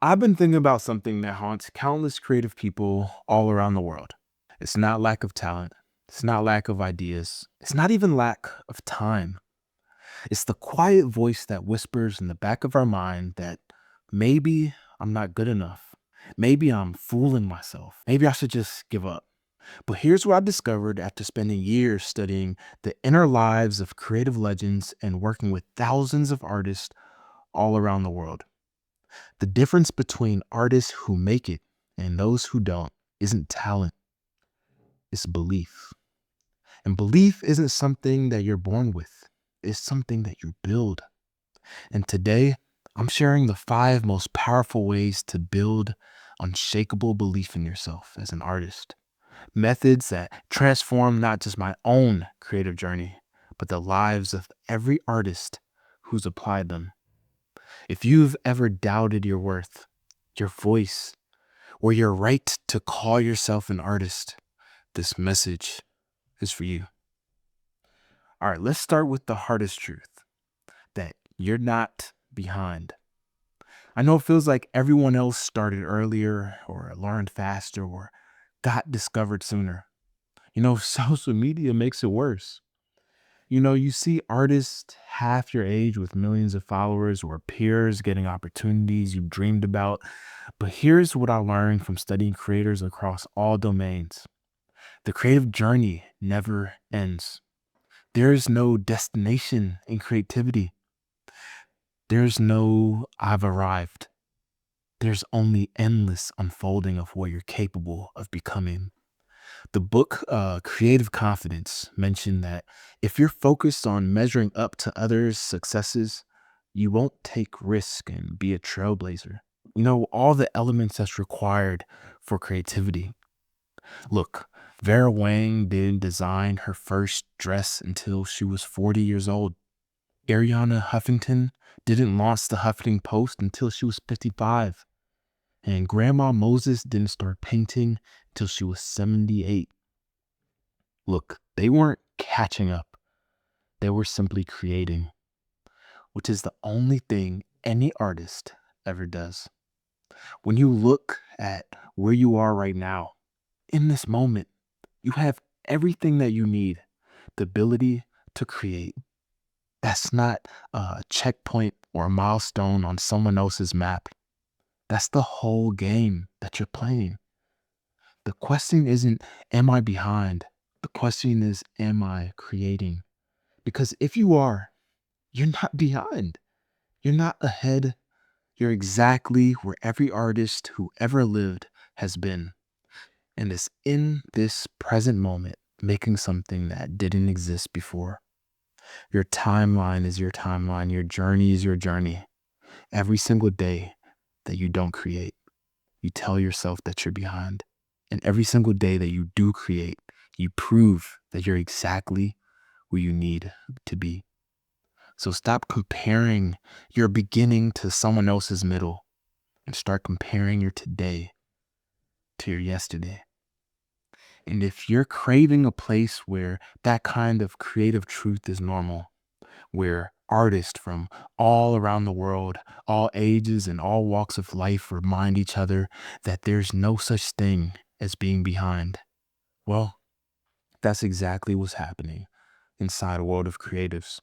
I've been thinking about something that haunts countless creative people all around the world. It's not lack of talent. It's not lack of ideas. It's not even lack of time. It's the quiet voice that whispers in the back of our mind that maybe I'm not good enough. Maybe I'm fooling myself. Maybe I should just give up. But here's what I discovered after spending years studying the inner lives of creative legends and working with thousands of artists all around the world. The difference between artists who make it and those who don't isn't talent, it's belief. And belief isn't something that you're born with, it's something that you build. And today, I'm sharing the 5 most powerful ways to build unshakable belief in yourself as an artist. Methods that transform not just my own creative journey, but the lives of every artist who's applied them. If you've ever doubted your worth, your voice, or your right to call yourself an artist, this message is for you. All right, let's start with the hardest truth that you're not behind. I know it feels like everyone else started earlier or learned faster or got discovered sooner. Social media makes it worse. You see artists half your age with millions of followers or peers getting opportunities you've dreamed about. But here's what I learned from studying creators across all domains. The creative journey never ends. There's no destination in creativity. There's no I've arrived. There's only endless unfolding of what you're capable of becoming. The book Creative Confidence mentioned that if you're focused on measuring up to others' successes, you won't take risk and be a trailblazer. All the elements that's required for creativity. Look, Vera Wang didn't design her first dress until she was 40 years old. Ariana Huffington didn't launch the Huffington Post until she was 55. And Grandma Moses didn't start painting until she was 78. Look, they weren't catching up. They were simply creating, which is the only thing any artist ever does. When you look at where you are right now, in this moment, you have everything that you need, the ability to create. That's not a checkpoint or a milestone on someone else's map. That's the whole game that you're playing. The question isn't, am I behind? The question is, am I creating? Because if you are, you're not behind. You're not ahead. You're exactly where every artist who ever lived has been. And it's in this present moment, making something that didn't exist before. Your timeline is your timeline. Your journey is your journey. Every single day that you don't create, you tell yourself that you're behind. And every single day that you do create, you prove that you're exactly where you need to be. So stop comparing your beginning to someone else's middle and start comparing your today to your yesterday. And if you're craving a place where that kind of creative truth is normal, where artists from all around the world, all ages and all walks of life remind each other that there's no such thing as being behind, well, that's exactly what's happening inside a world of creatives.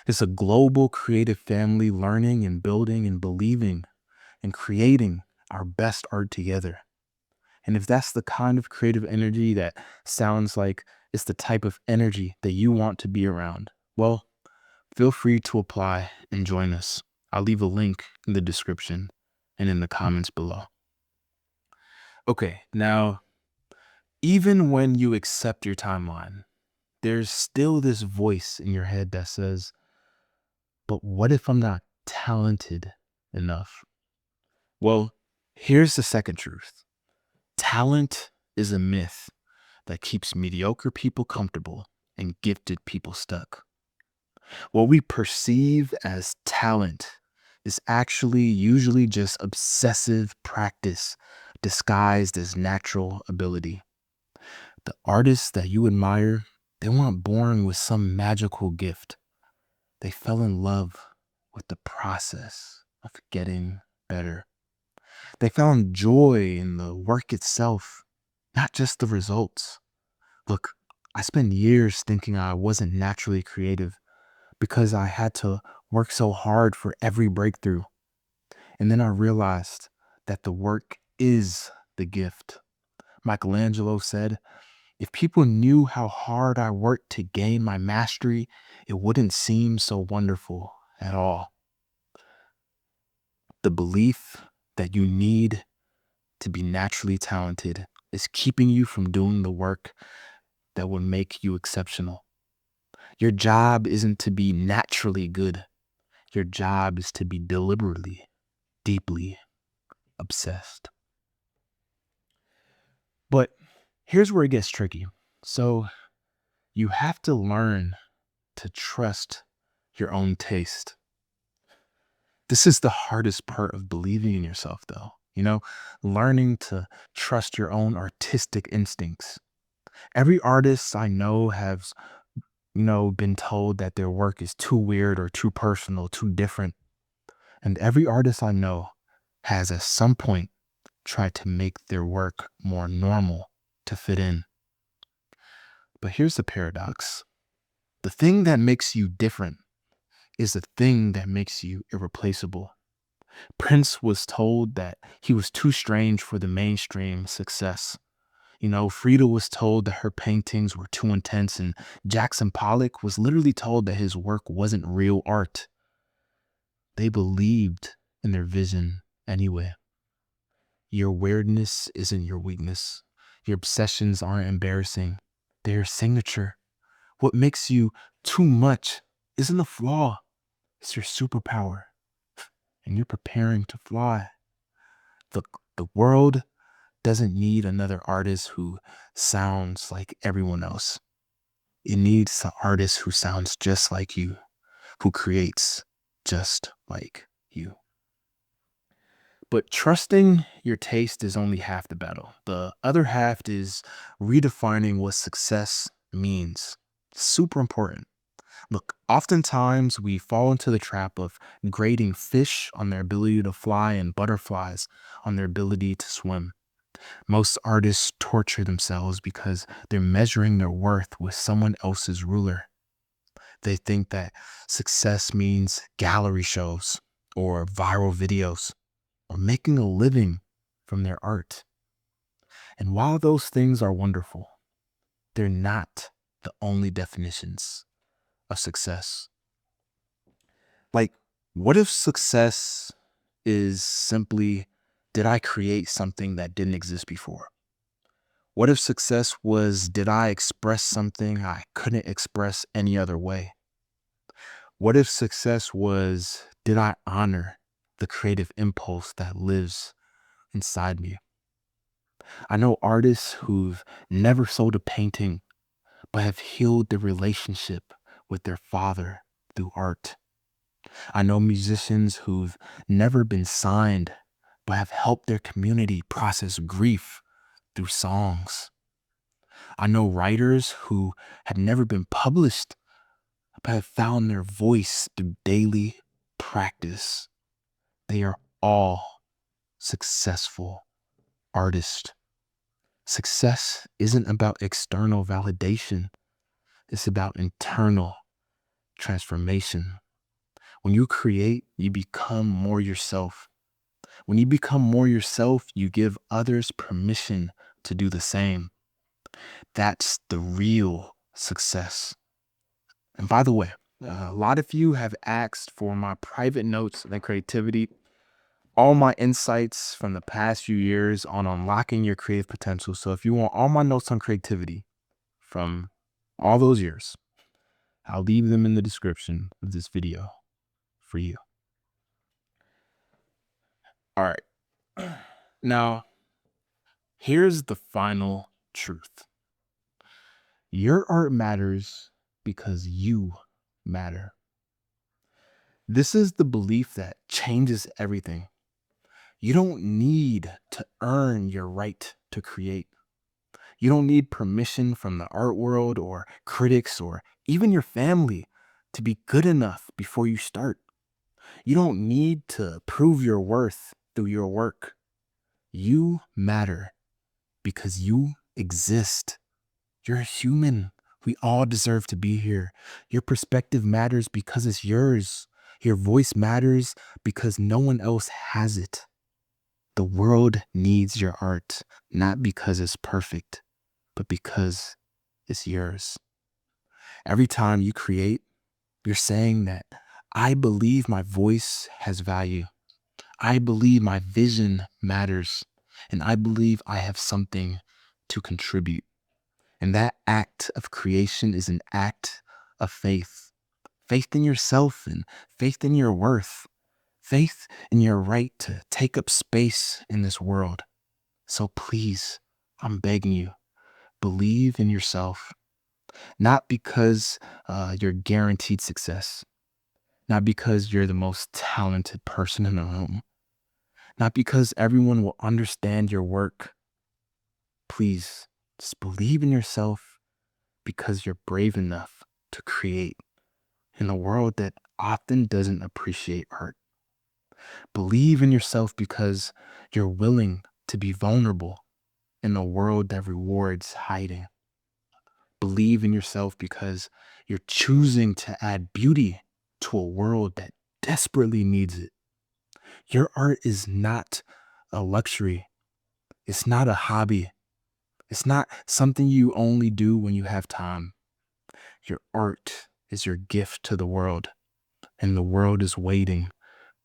It's a global creative family learning and building and believing and creating our best art together. And if that's the kind of creative energy that sounds like it's the type of energy that you want to be around, well, feel free to apply and join us. I'll leave a link in the description and in the comments below. Okay, now, even when you accept your timeline, there's still this voice in your head that says, but what if I'm not talented enough? Well, here's the second truth. Talent is a myth that keeps mediocre people comfortable and gifted people stuck. What we perceive as talent is actually usually just obsessive practice disguised as natural ability. The artists that you admire, they weren't born with some magical gift. They fell in love with the process of getting better. They found joy in the work itself, not just the results. Look, I spent years thinking I wasn't naturally creative because I had to work so hard for every breakthrough. And then I realized that the work is the gift. Michelangelo said, if people knew how hard I worked to gain my mastery, it wouldn't seem so wonderful at all. The belief that you need to be naturally talented is keeping you from doing the work that will make you exceptional. Your job isn't to be naturally good. Your job is to be deliberately, deeply obsessed. But here's where it gets tricky. So you have to learn to trust your own taste. This is the hardest part of believing in yourself, though. Learning to trust your own artistic instincts. Every artist I know has, been told that their work is too weird or too personal, too different. And every artist I know has at some point tried to make their work more normal to fit in. But here's the paradox. The thing that makes you different is the thing that makes you irreplaceable. Prince was told that he was too strange for the mainstream success. Frida was told that her paintings were too intense, and Jackson Pollock was literally told that his work wasn't real art. They believed in their vision anyway. Your weirdness isn't your weakness. Your obsessions aren't embarrassing. They're signature. What makes you too much isn't a flaw. It's your superpower. And you're preparing to fly. The world doesn't need another artist who sounds like everyone else. It needs an artist who sounds just like you, who creates just like you. But trusting your taste is only half the battle. The other half is redefining what success means. Super important. Look, oftentimes we fall into the trap of grading fish on their ability to fly and butterflies on their ability to swim. Most artists torture themselves because they're measuring their worth with someone else's ruler. They think that success means gallery shows or viral videos or making a living from their art. And while those things are wonderful, they're not the only definitions of success. Like, what if success is simply, did I create something that didn't exist before? What if success was, did I express something I couldn't express any other way? What if success was, did I honor the creative impulse that lives inside me? I know artists who've never sold a painting, but have healed their relationship with their father through art. I know musicians who've never been signed, but have helped their community process grief through songs. I know writers who had never been published, but have found their voice through daily practice. They are all successful artists. Success isn't about external validation. It's about internal transformation. When you create, you become more yourself. When you become more yourself, you give others permission to do the same. That's the real success. And by the way, a lot of you have asked for my private notes on creativity, all my insights from the past few years on unlocking your creative potential. So if you want all my notes on creativity from all those years, I'll leave them in the description of this video for you. All right. Now, here's the final truth. Your art matters because you matter. This is the belief that changes everything. You don't need to earn your right to create. You don't need permission from the art world or critics or even your family to be good enough before you start. You don't need to prove your worth through your work. You matter because you exist. You're a human. We all deserve to be here. Your perspective matters because it's yours. Your voice matters because no one else has it. The world needs your art, not because it's perfect, but because it's yours. Every time you create, you're saying that I believe my voice has value. I believe my vision matters. And I believe I have something to contribute. And that act of creation is an act of faith. Faith in yourself and faith in your worth. Faith in your right to take up space in this world. So please, I'm begging you, believe in yourself. Not because you're guaranteed success. Not because you're the most talented person in the room. Not because everyone will understand your work. Please, just believe in yourself because you're brave enough to create in a world that often doesn't appreciate art. Believe in yourself because you're willing to be vulnerable in a world that rewards hiding. Believe in yourself because you're choosing to add beauty to a world that desperately needs it. Your art is not a luxury. It's not a hobby. It's not something you only do when you have time. Your art is your gift to the world, and the world is waiting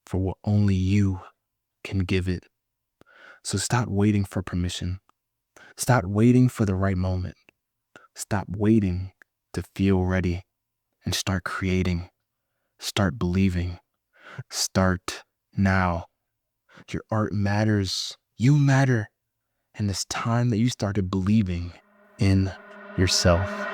for what only you can give it. So stop waiting for permission. Stop waiting for the right moment. Stop waiting to feel ready and start creating. Start believing. Start now. Your art matters. You matter. And it's time that you started believing in yourself.